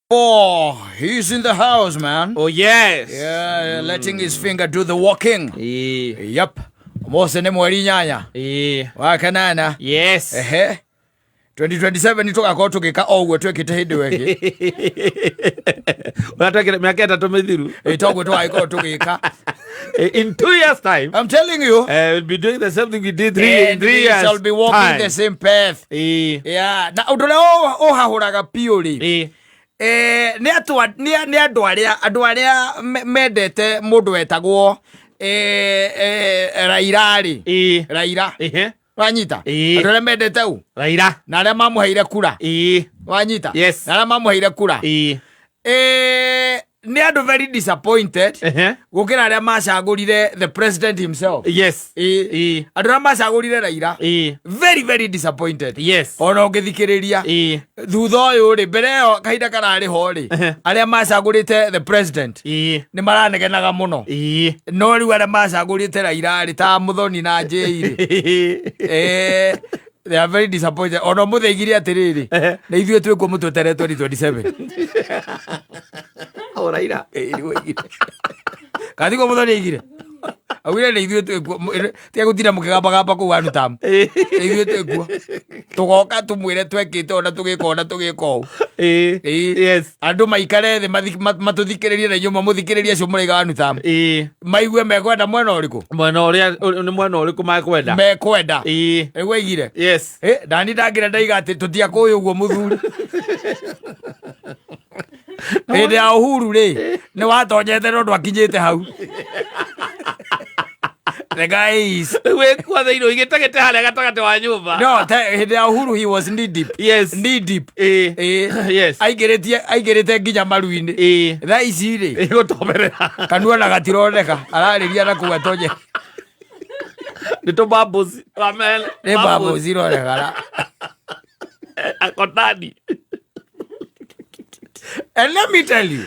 Oh, he's in the house, man. Oh, yes. Yeah, letting his finger do the walking. Yep. Mose ne mweri nyanya. Wakanana. Yes. 2027 nitoka kwa tugika ogwe twekite hindi weki. Unataka miaka 3 mithiru. Itogwe twaiko tugika. In 2 years time, I'm telling you, we'll be doing the same thing we did 3 years. We shall be walking the same path. Yeah. Na udole hahuraga piuri. Ni andu aria mendete mundu wetagwo Raila wanyita andu aria mendete u Raila na aria mamuheire kura wanyita yes na aria mamuheire kura ni andu very disappointed gukira aria macagurire the president himself. Yes. Andu aria macagurire Raila very very disappointed. Yes. Ona ungithikiriria thutha uyu ri mbere yo kahinda karari ho ri aria macagurite the president ni maranegenaga muno no riu aria macagurite Raila ri ta Muthoni na Njei they are very disappointed. Ona mutheigire atiriri na ithue twikuo mutwetere 2027 Raila kathiko Muthoni igire awire na ithue tia gutira mukigamba ku wanu tam ithue twikuo tugoka tumwire twekite ona tugiko yes andu maikare the matuthikiririe na nyuma muthikiririe acio muriga wanu tam maigue mekwenda mwena uriku ni mwena uriku mekwenda egwe igire yes ndani ndangira ndaiga ati tutia kuyu uguo muthuri ende ya Uhuru ri ni watonyete no ndwakinyite hau the guys we kwa thaino igitagete haria gatagate wa nyumba no hende ya Uhuru he was knee deep yes yes aigirite nginya maruini tha ici ri igutomerera kanua na gatironeka arariria na kuga tonye ni to babos amen ni babos ironeka akotani. And let me tell you,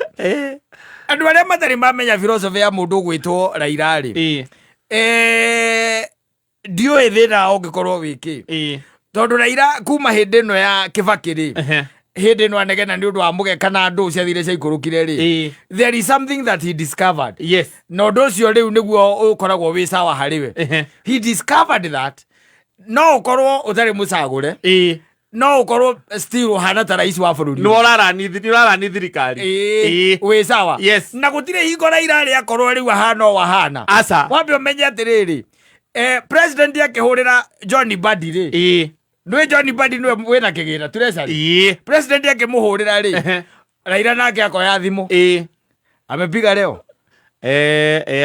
andu aria matari mamenya philosophy ya mundu gwitwo Raila ri ndioi thina ungikorwo wiki tondu Raila kuma hindi no ya Kibaki ri hindi no anegena ni undu wa mugeka na andu cia thire cia ikurukire ri there is something that he discovered. Yes. No ndu cio riu niguo ukoragwo wi sawa hariwe. He discovered that no ukorwo utari mucagure no ukorwo still hana ta rais wa bururi no rara ni thirikari we sawa yes na gutire hingo Raila ri akorwo riu hana asa wambe umenye atiriri president yakihurira John Mbadi ri nwe John Mbadi nwe wena kigira turesa ri president yakimuhurira ri Raila nake akoya thimu amepiga leo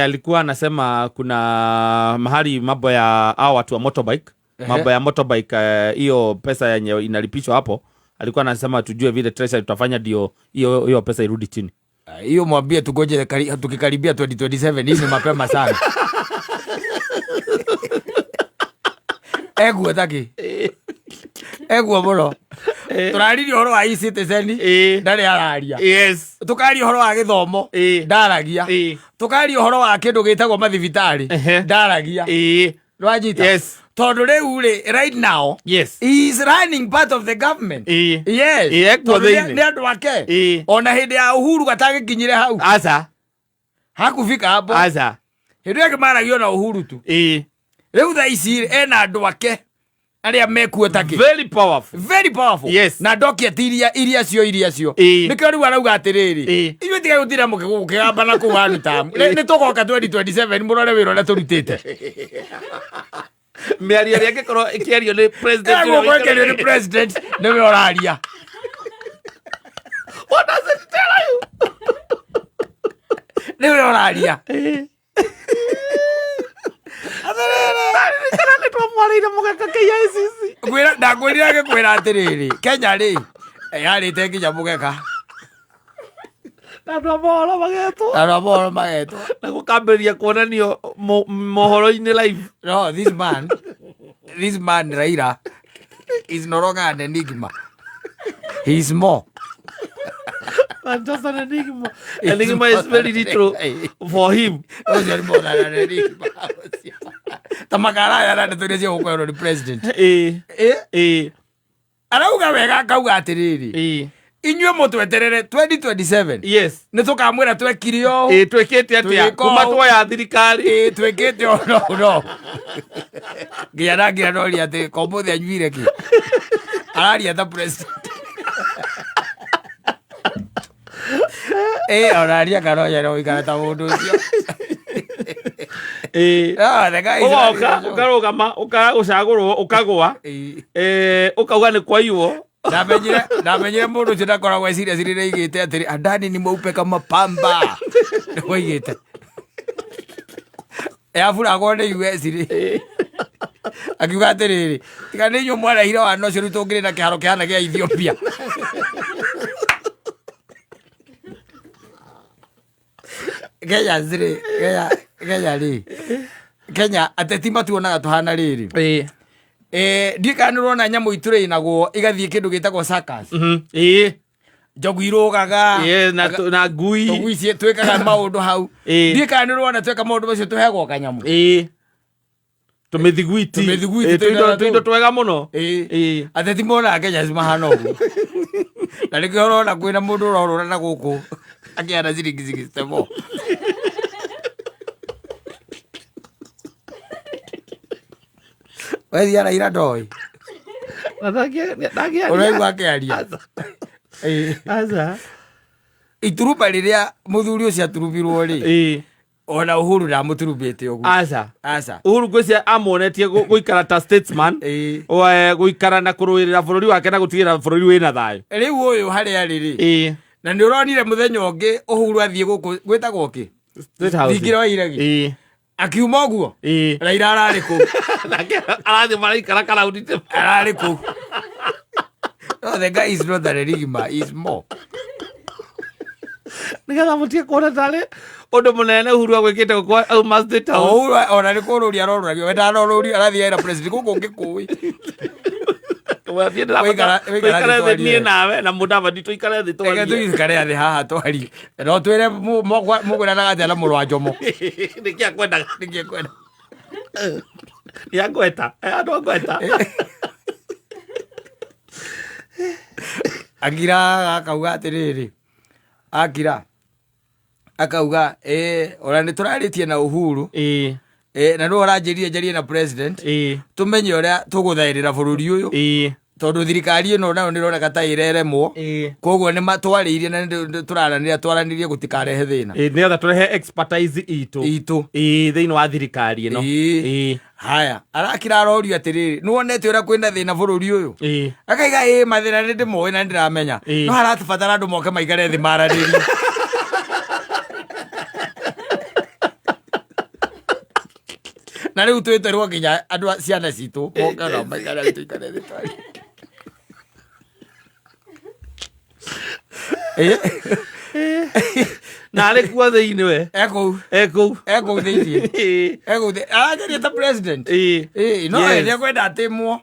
alikuwa anasema kuna mahali mambo ya hao watu wa motorbike mambo ya motorbike hiyo pesa yenye inalipishwa hapo alikuwa anasema tujue vile treasury tutafanya ndio hiyo pesa irudi chini. Hiyo mwambie tugoje tukikaribia 2027 hizi mapema sana. Ego taki. Ego boro. Turariri horo wa e-citizen ndari araria. Yes. Tukari horo wa githomo ndaragia. Tukari horo wa kindu gitagwo mathibitari ndaragia. Rwajita. Yes. Tondu riu ri right now yes he is running part of the government. Yes. Ni andu ake ona hindi ya Uhuru gatagikinyire hau asa hakufika hapo asa hindi yake maragio na Uhuru tu riu tha ici ena andu ake aria mekuo taki very powerful yes na docket iria cio nikio riu arauga atiriri inyuĩ tiga gutira mukigamba na kuwanu tamu ni tugoka 2027 murore wira uria turutite miario yake korwo ikiario ni president ni president ni we oraria what does it tell you ni we oraria ndagwirire agikwira atiriri Kenya ri yarite nginya mugeka Andũ a mohoro magetwo na gukambiria kuonanio mohoro-ini live. No, this man Raila is no longer an enigma. He is more and just an enigma. Enigma is very little for him. Tamakara ya na tureje ukwero ni president. Arauga wega kauga atiriri. inyuĩ mũtweterere 2027 yes nĩ tũkamwĩra twekire ũũ twĩkĩte atĩa kuma tuoya thirikari twĩkĩte ũũ no nginya noria atĩ komũthĩ anyuire kĩ araria ta president oraria karoya no ikara ta mũndũ ũcio ũkarũgama ũkagũcagũrwo ũkagũa ũkauga nĩ kwaiywo ndamenyire mũndũ ũcio ndakoragwo eciria cirĩre igĩte atĩrĩ andani ni mweupe kama pamba nĩguo igĩte yabũragwo nĩ US rĩ akiuga atĩrĩrĩ tiga nĩ inyuĩ mwarehire wana ũcio rĩu tũngĩrĩ na kĩharo kĩhana gĩa Ethiopia Kenya zire Kenya rĩ Kenya ateti matuonaga tuhana rĩrĩ ndikanĩrwo na nyamũ iturĩinagwo igathiĩ kĩndũ gĩtagwo circus njogu irogaga na ngui ici twĩkaga maũndũ hau ndikanĩrwo na tweka maũndũ macio tũheagwo kanyamũ tũmĩthiguiti tũindo twega mũno ateti mona Kenya mahana ũguo na nĩkĩo ũrona kwĩna mũndũ ũrorũra na gũkũ akĩhana ciringi 64 wethi araira ndoĩ ũraigua akĩaria ituruba rĩrĩa mũthuri ũcio aturumirwo rĩ ona Uhuru ndamũturumbĩte ũguo aca Uhuru ngwĩciria amuonetie gũikara ta statesman gũikara na kũrũĩrĩra bũrũri wake na gũtigĩrĩra bũrũri wĩna thayũ rĩu ũyũ harĩa rĩrĩ na nĩ ũronire mũthenya ũngĩ Uhuru athiĩ gũkũ gwĩtagwo kĩ thingira wa iragi akiuma ũguo Raila ararĩ kũ arathiĩ maraikara karaũndi ararĩ kũ no the guy is not a enigma is more nĩgetha mũtige kuona tarĩ ũndũ mũnene Uhuru agwĩkĩte gũkwa auma state house Uhuru ona nĩ kũrũria arorũragio wenda arorũria arathiĩ era president gũkũ ngĩkũĩ tũikare thĩ niĩ nawe na Mudavadi tũikare thĩ tũikare thĩ haha twari no twĩre mũgũranaga atĩa na mũrũ wa Jomo nĩkĩ akwendaga nĩangweta andũ angweta Akira akauga atĩrĩrĩ akauga ona nĩ tũrarĩtie na Uhuru na nĩ ũranjĩrire njarie na president tũmenye ũrĩa tũgũthaĩrĩra bũrũri ũyũ tondũ thirikari ĩno nayo nĩ ĩroneka ta ĩreremwo koguo nĩ matwarĩirie na twaranĩria gũtikarehe thĩna nĩgetha tũrehe expertise itũ thĩinĩ wa thirikari ĩno haya arakira arorio atĩrĩrĩ nĩ wonete ũrĩa kwĩna thĩna bũrũri ũyũ akaiga mathĩna nĩ ndĩmoĩ na ndĩramenya no haratũbatara andũ moke maikare thĩ maranĩrie na rĩu twĩterwo nginya andũ ciana citũ moka na maikare tũikare thĩ twari na arĩ kuo thĩinĩ we ekũu thĩinĩ arageria ta president no nĩ kwenda atĩmwo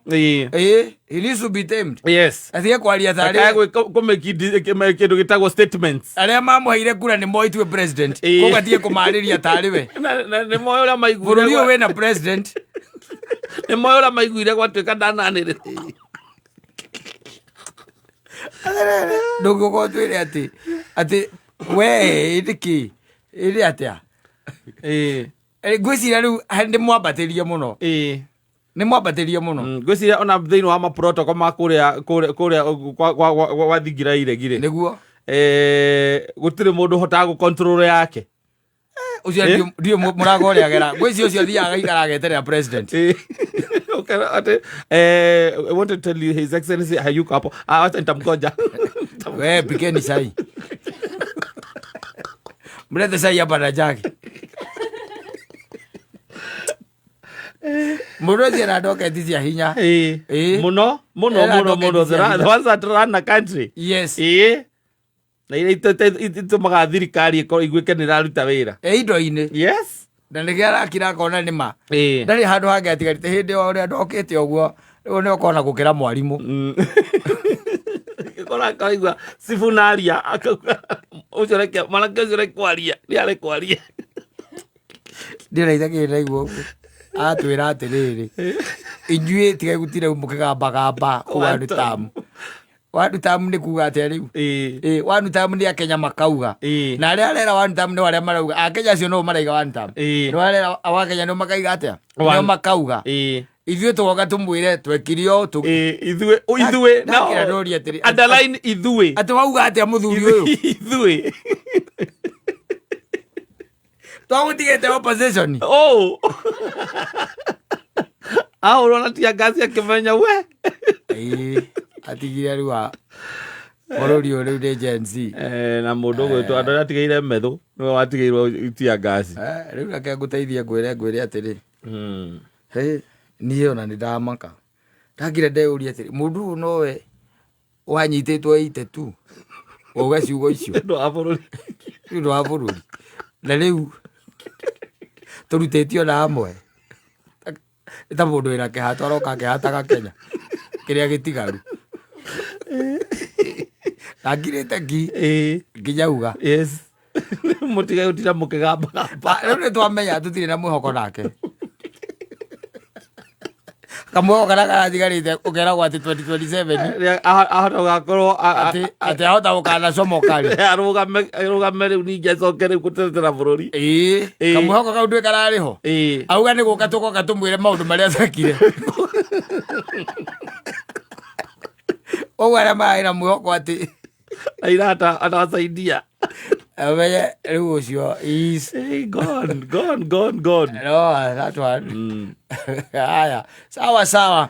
he needs to be tamed athiĩ kwaria tarĩ kĩndũ gĩtagwo statements arĩa mamũheire kura nĩ moitue president koguo atige kũmarĩria tarĩ we nĩ moĩ ũrĩa maiguire bũrũri ũyũ wĩna president nĩ moĩ ũrĩa maiguire gwatuĩka ndananĩrĩ ndũngĩũkorwo twĩre atĩ we ĩndĩkĩ ĩrĩ atĩa ngwĩciria rĩu nĩ mwambatĩrie mũno ngwĩciria ona thĩinĩ wa maprotocol ma kũrĩa gwa thingira iregire nĩguo gũtirĩ mũndũ ũhotaga gũcontrol yake ucio ndio mũrago ũrĩa agera ngwĩciria ũcio thiaga aikara ageterera president I want to tell you his excellency hayuko hapo acha nitamgoja we pikeni sai mlete sai hapa na jaki mũndũ ũcio aradoka cia hinya mũno the ones that run the country na iria itũmaga thirikari ĩkorwo iguĩke nĩ ĩraruta wĩra indo-inĩ na nĩkĩo arakira akona nĩ ma ndarĩ handũ hangĩ atigarĩte hĩndĩ o ũrĩa ndokĩte ũguo rĩu nĩ ũkona gũkĩra mwarimũ gĩkora akaigua cibunaria mwanake ũcio rekwaria nĩ arekwaria ndĩraithagĩrĩra iguo ũguo atwĩra atĩrĩrĩ inyuĩ tigai gũtire mũkĩgambagamba kũu andũ tamu one term nĩ kuga atĩa rĩu one term nĩ akenya makauga na arĩa arera one term nĩ arĩa marauga akenya acio no maraiga one term no arera akenya no makaiga atĩa no makauga ithuĩ twoga tũmwĩre twekirio ithuĩ no underline ithuĩ atĩ wauga atĩa mũthuri ũyũ ithuĩ twagũtigĩte opposition ahũrwo na tia ngasi akĩmenya we atigire rĩu bũrũri ũyũ rĩu nĩ Gen Z na mũndũ gwĩtwo andũ arĩa atigĩire methũ nĩwe watigĩirwo tia ngasi rĩu reke ngũteithie ngwĩre atĩrĩ niĩ ona nĩ ndamaka ndagire ndeyũria atĩrĩ mũndũ ũyũ nowe wanyitĩtwo itetu wauga ciugo icio nĩ ũndũ wa bũrũri na rĩu tũrutĩtio na amwe ta mũndũ wĩna kĩhato aroka akĩhataga Kenya kĩrĩa gĩtigaru na ngirĩte nginya uga mũtigai gũtira mũkĩgamba rĩu nĩ twamenya tũtirĩ na mwĩhoko nake kamwĩhoko karĩa karathigarĩte ũkeragwo atĩ 2027 ahota gũgakorwo atĩ ahota gũkanacomoka arũgame rĩu ningĩ acoke rĩu gũtetera bũrũri kamwĩhoko kau ndwĩ kararĩho auga nĩ gũka tũgoka tũmwĩre maũndũ marĩa acekire ũguo arĩa mararĩ na mwĩhoko atĩ Raila atawasaidia amenye rĩu ũcio is gone no that one haya sawa